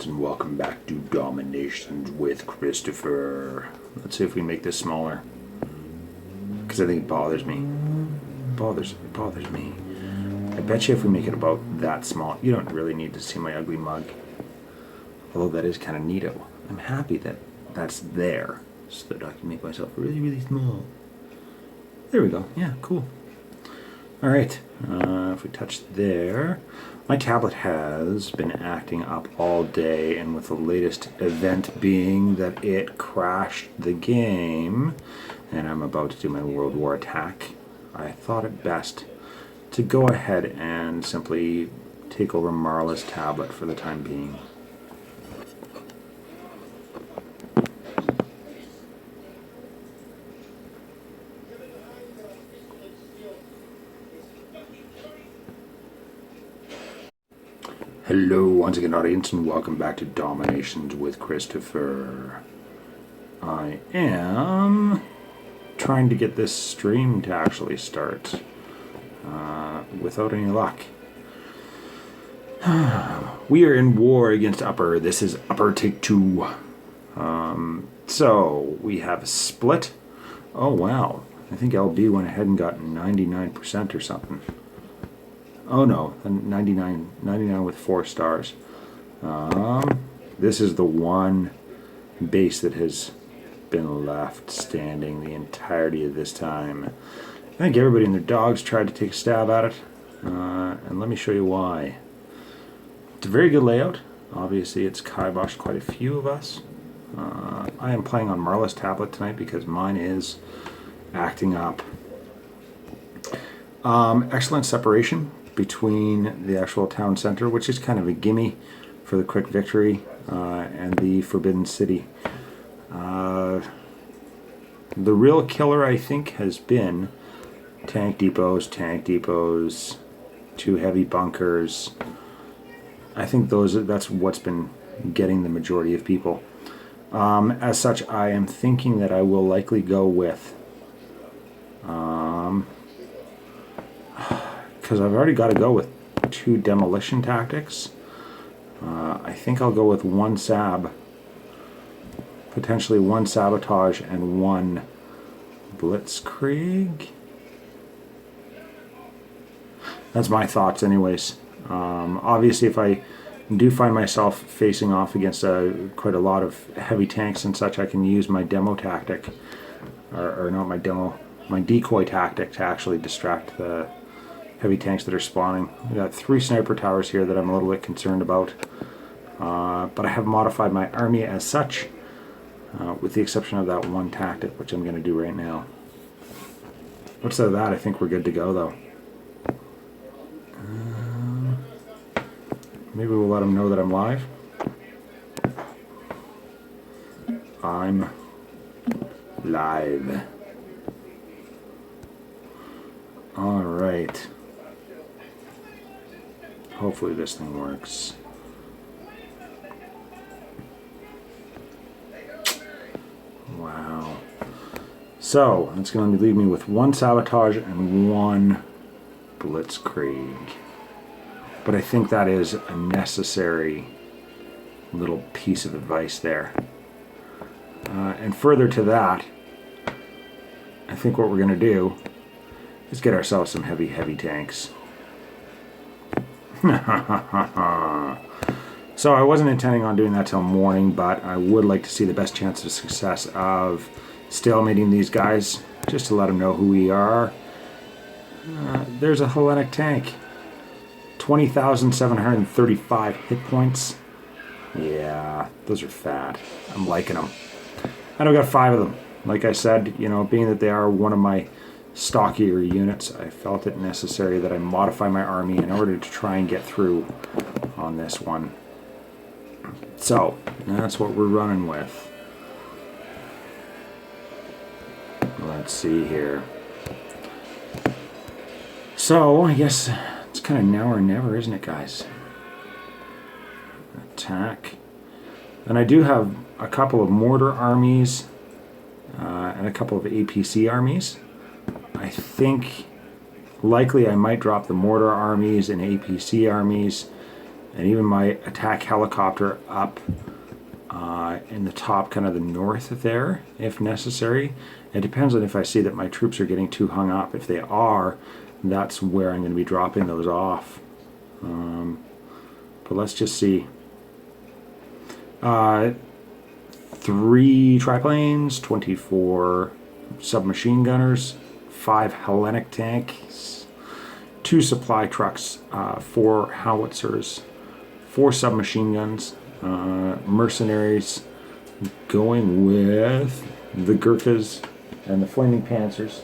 and welcome back to DomiNations with Christopher. Let's see if we can make this smaller, because I think it bothers me. It bothers me. I bet you if we make it about that small, you don't really need to see my ugly mug. Although that is kind of neato. I'm happy that that's there, so that I can make myself really, really small. There we go. Yeah, cool. Alright, if we touch there, my tablet has been acting up all day, and with the latest event being that it crashed the game, and I'm about to do my World War attack, I thought it best to go ahead and simply take over Marla's tablet for the time being. Hello once again, audience, and welcome back to DomiNations with Christopher. I am trying to get this stream to actually start without any luck. We are in war against Upper. This is Upper Take 2. So we have a split. Oh wow, I think LB went ahead and got 99% or something. Oh no, 99 with 4 stars. This is the one base that has been left standing the entirety of this time. I think everybody and their dogs tried to take a stab at it, and let me show you why. It's a very good layout. Obviously it's kiboshed quite a few of us. I am playing on Marla's tablet tonight because mine is acting up. Excellent separation between the actual town center, which is kind of a gimme for the quick victory, and the Forbidden City. The real killer, I think, has been tank depots, 2 heavy bunkers. I think that's what's been getting the majority of people. As such, I am thinking that I will likely go with because I've already got to go with 2 demolition tactics. I think I'll go with 1 sab, potentially 1 sabotage and 1 blitzkrieg. That's my thoughts anyways. Obviously if I do find myself facing off against quite a lot of heavy tanks and such, I can use my demo tactic, or not my demo, my decoy tactic to actually distract the heavy tanks that are spawning. We got 3 sniper towers here that I'm a little bit concerned about, but I have modified my army as such, with the exception of that 1 tactic, which I'm going to do right now. Outside of that, I think we're good to go though. Maybe we'll let them know that I'm live. I'm live. Alright. Hopefully this thing works. Wow. So, it's going to leave me with 1 sabotage and 1 blitzkrieg. But I think that is a necessary little piece of advice there. And further to that, I think what we're going to do is get ourselves some heavy tanks. So I wasn't intending on doing that till morning, but I would like to see the best chance of success of stalemating these guys, just to let them know who we are. There's a Hellenic tank. 20,735 hit points. Yeah, those are fat. I'm liking them. And I've got 5 of them. Like I said, you know, being that they are one of my stockier units, I felt it necessary that I modify my army in order to try and get through on this one. So, that's what we're running with. Let's see here. So, I guess it's kind of now or never, isn't it, guys? Attack. And I do have a couple of mortar armies and a couple of APC armies. I think likely I might drop the mortar armies and APC armies and even my attack helicopter up in the top, kind of the north there, if necessary. It depends on if I see that my troops are getting too hung up. If they are, that's where I'm going to be dropping those off. But let's just see. 3 triplanes, 24 submachine gunners, 5 Hellenic tanks, 2 supply trucks, 4 howitzers, 4 submachine guns, mercenaries, going with the Gurkhas and the Flaming Panzers.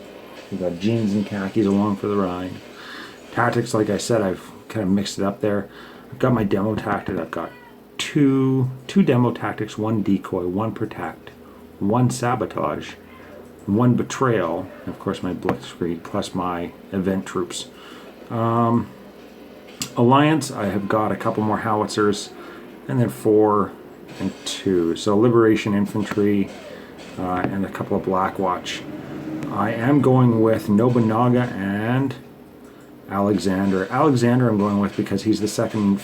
We've got jeans and khakis along for the ride. Tactics, like I said, I've kind of mixed it up there. I've got my demo tactic. I've got two demo tactics, 1 decoy, 1 protect, 1 sabotage, 1 betrayal, and of course my blitzkrieg plus my event troops. Alliance, I have got a couple more howitzers, and then 4 and 2. So Liberation Infantry and a couple of Blackwatch. I am going with Nobunaga and Alexander. Alexander I'm going with because he's the second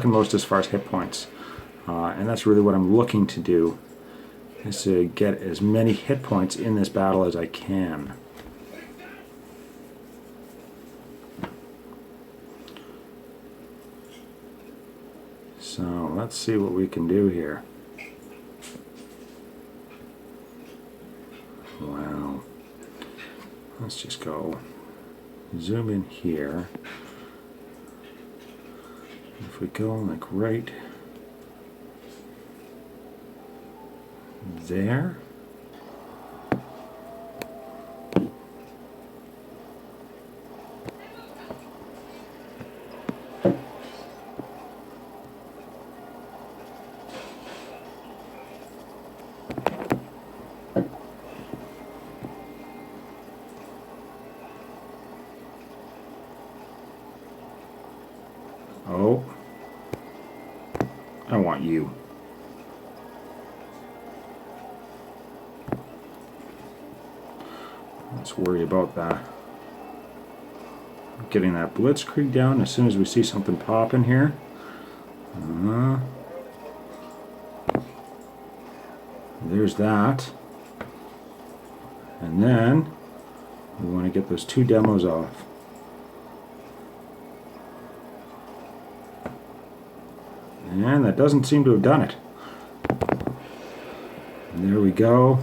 most as far as hit points. And that's really what I'm looking to do, is to get as many hit points in this battle as I can. So let's see what we can do here. Wow. Let's just go zoom in here. If we go like right there. Oh, I want you. Let's worry about that. Getting that blitzkrieg down as soon as we see something pop in here. There's that. And then we want to get those 2 demos off. And that doesn't seem to have done it. And there we go.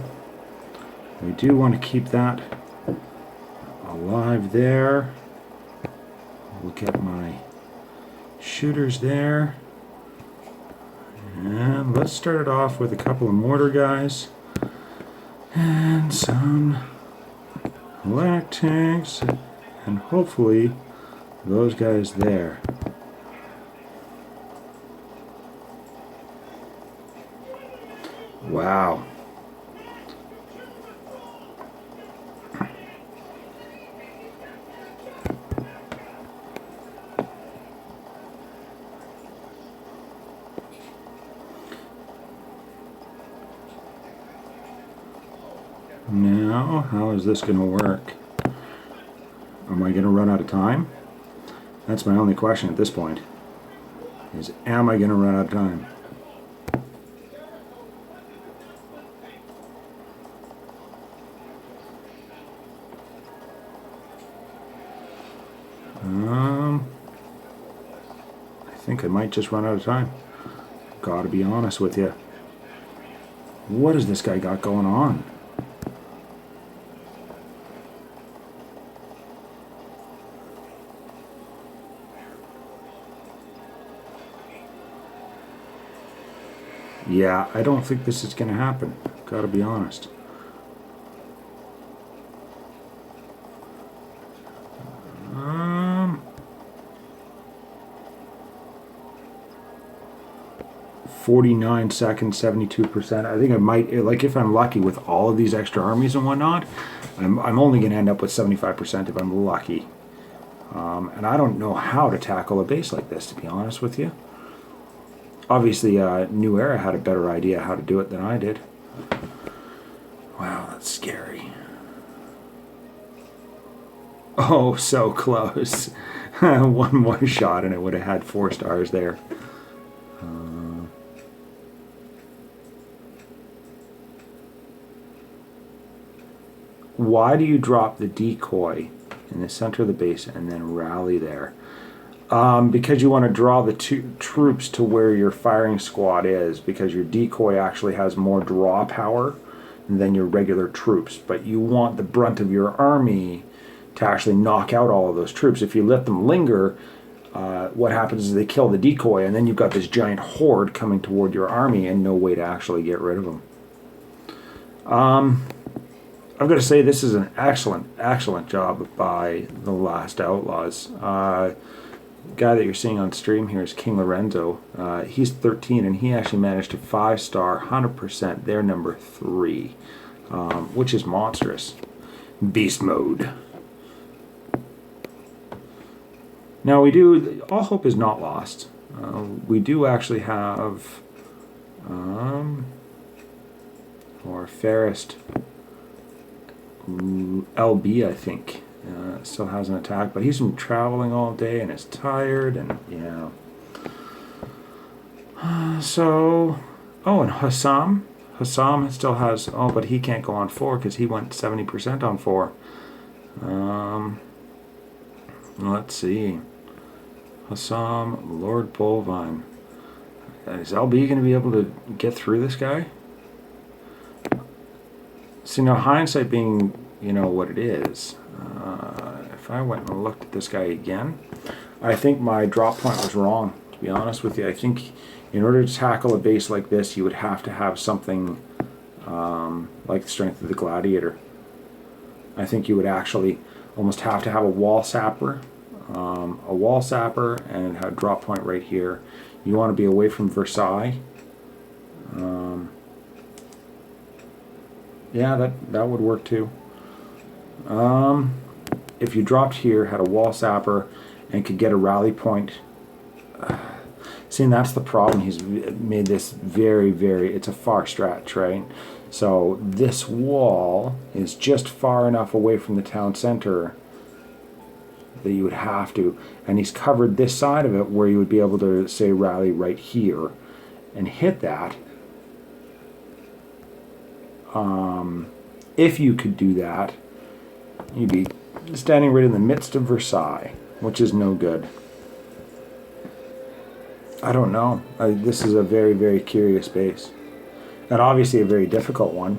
We do want to keep that alive there. We'll get my shooters there. And let's start it off with a couple of mortar guys. And some Hellenic tanks. And hopefully those guys there. Wow. Now, how is this going to work? Am I going to run out of time? That's my only question at this point. Is, am I going to run out of time? I think I might just run out of time. Gotta be honest with you. What has this guy got going on? Yeah, I don't think this is going to happen. Gotta be honest. 49 seconds, 72%. I think I might, like if I'm lucky with all of these extra armies and whatnot, I'm only going to end up with 75% if I'm lucky. And I don't know how to tackle a base like this, to be honest with you. Obviously, New Era had a better idea how to do it than I did. Wow, that's scary. Oh, so close. One more shot and it would have had 4 stars there. Why do you drop the decoy in the center of the base and then rally there? Because you want to draw the 2 troops to where your firing squad is, because your decoy actually has more draw power than your regular troops. But you want the brunt of your army to actually knock out all of those troops. If you let them linger, what happens is they kill the decoy, and then you've got this giant horde coming toward your army and no way to actually get rid of them. I've got to say, this is an excellent job by the Last Outlaws. Guy that you're seeing on stream here is King Lorenzo. He's 13, and he actually managed to 5-star 100%. They're number 3, which is monstrous. Beast mode. Now we do. All hope is not lost. We do actually have our fairest LB, I think. Still has an attack, but he's been traveling all day and is tired, and yeah. So, oh, and Hassam still has, oh, but he can't go on 4 because he went 70% on 4. Let's see. Hassam, Lord Bolvine. Is LB going to be able to get through this guy? See, now hindsight being, you know, what it is, if I went and looked at this guy again, I think my drop point was wrong, to be honest with you. I think in order to tackle a base like this, you would have to have something like the strength of the Gladiator. I think you would actually almost have to have a wall sapper, and a drop point right here. You want to be away from Versailles. Yeah, that would work too. If you dropped here, had a wall sapper, and could get a rally point. See, and that's the problem. He's made this very, it's a far stretch, right? So this wall is just far enough away from the town center that you would have to, and he's covered this side of it where you would be able to, say, rally right here and hit that. If you could do that, you'd be standing right in the midst of Versailles, which is no good. I don't know. This is a very curious base, and obviously a very difficult one.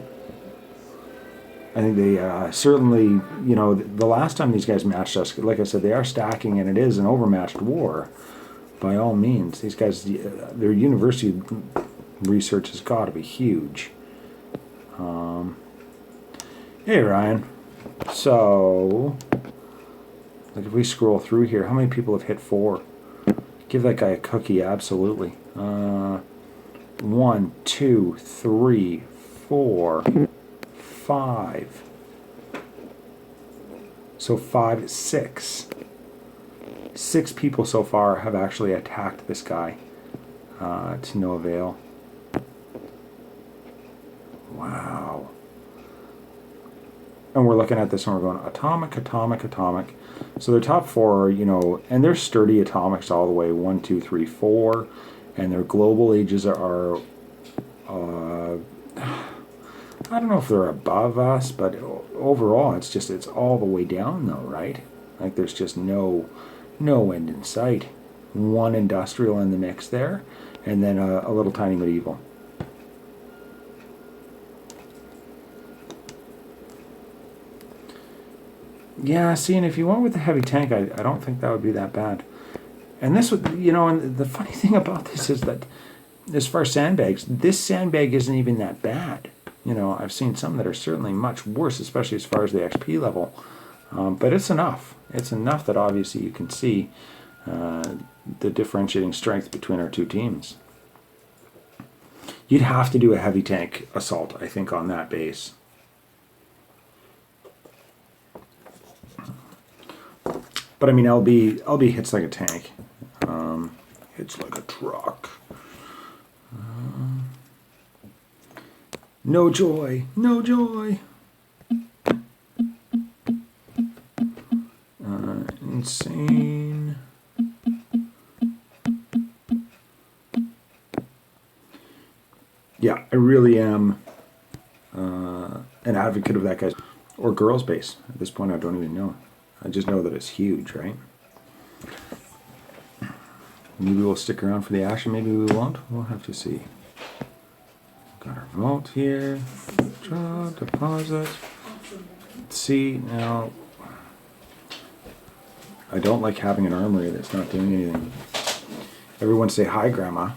I think they certainly, you know, the last time these guys matched us, like I said, they are stacking, and it is an overmatched war, by all means. These guys, their university research has got to be huge. Hey, Ryan. So, like, if we scroll through here, how many people have hit 4? Give that guy a cookie, absolutely. 1, 2, 3, 4, 5. So 5, 6. 6 people so far have actually attacked this guy to no avail. Wow. And we're looking at this and we're going atomic. So their top 4 are, you know, and they're sturdy atomics all the way, 1, 2, 3, 4. And their global ages are, I don't know if they're above us, but overall it's all the way down though, right? Like there's just no end in sight. 1 industrial in the mix there, and then a little tiny medieval. Yeah, see, and if you went with the heavy tank, I don't think that would be that bad. And this would, you know, and the funny thing about this is that as far as sandbags, this sandbag isn't even that bad. You know, I've seen some that are certainly much worse, especially as far as the XP level. But it's enough. It's enough that obviously you can see the differentiating strength between our two teams. You'd have to do a heavy tank assault, I think, on that base. But I mean, LB hits like a tank. Hits like a truck. No joy, no joy. Insane. Yeah, I really am an advocate of that guy's or girls' base. At this point, I don't even know. I just know that it's huge, right? Maybe we'll stick around for the action. Maybe we won't. We'll have to see. Got our vault here. Draw, deposit. Let's see now. I don't like having an armory that's not doing anything. Everyone say hi, Grandma.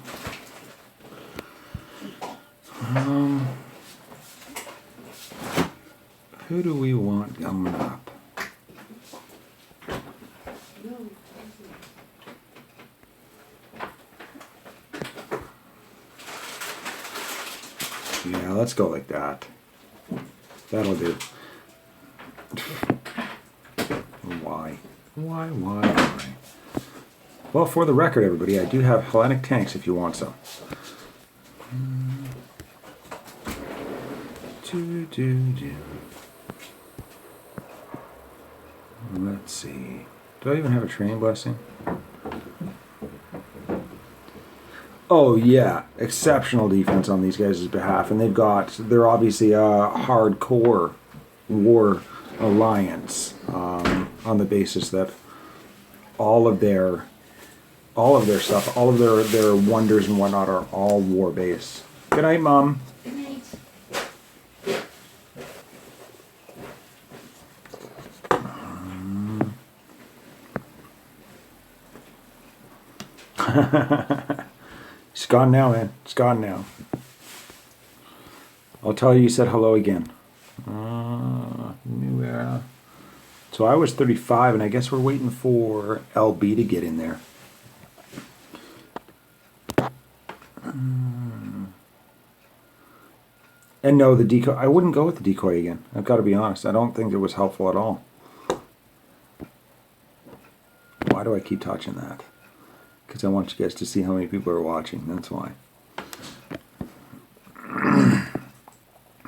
Who do we want coming up? Yeah, let's go like that. That'll do. Why? Why? Well, for the record, everybody, I do have Hellenic tanks if you want some. Let's see. Do I even have a training blessing? Oh yeah, exceptional defense on these guys' behalf, and they're obviously a hardcore war alliance on the basis that all of their stuff, all of their wonders and whatnot are all war based. Good night, Mom. Good night. It's gone now, man. It's gone now. I'll tell you said hello again. New era. So I was 35, and I guess we're waiting for LB to get in there. And no, the decoy. I wouldn't go with the decoy again. I've got to be honest. I don't think it was helpful at all. Why do I keep touching that? Because I want you guys to see how many people are watching. That's why.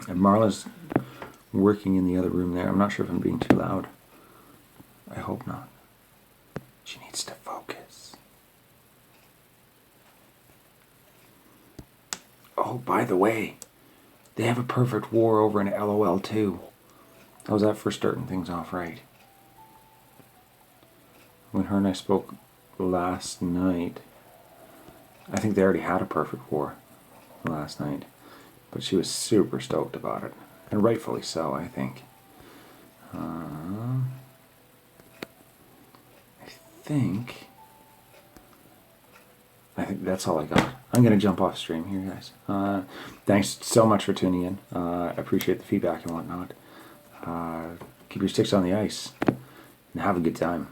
And Marla's working in the other room there. I'm not sure if I'm being too loud. I hope not. She needs to focus. Oh, by the way, they have a perfect war over in LOL too. How's that for starting things off right? When her and I spoke last night, I think they already had a perfect war last night, but she was super stoked about it, and rightfully so, I think. I think that's all I got. I'm going to jump off stream here, guys. Thanks so much for tuning in. I appreciate the feedback and whatnot. Keep your sticks on the ice and have a good time.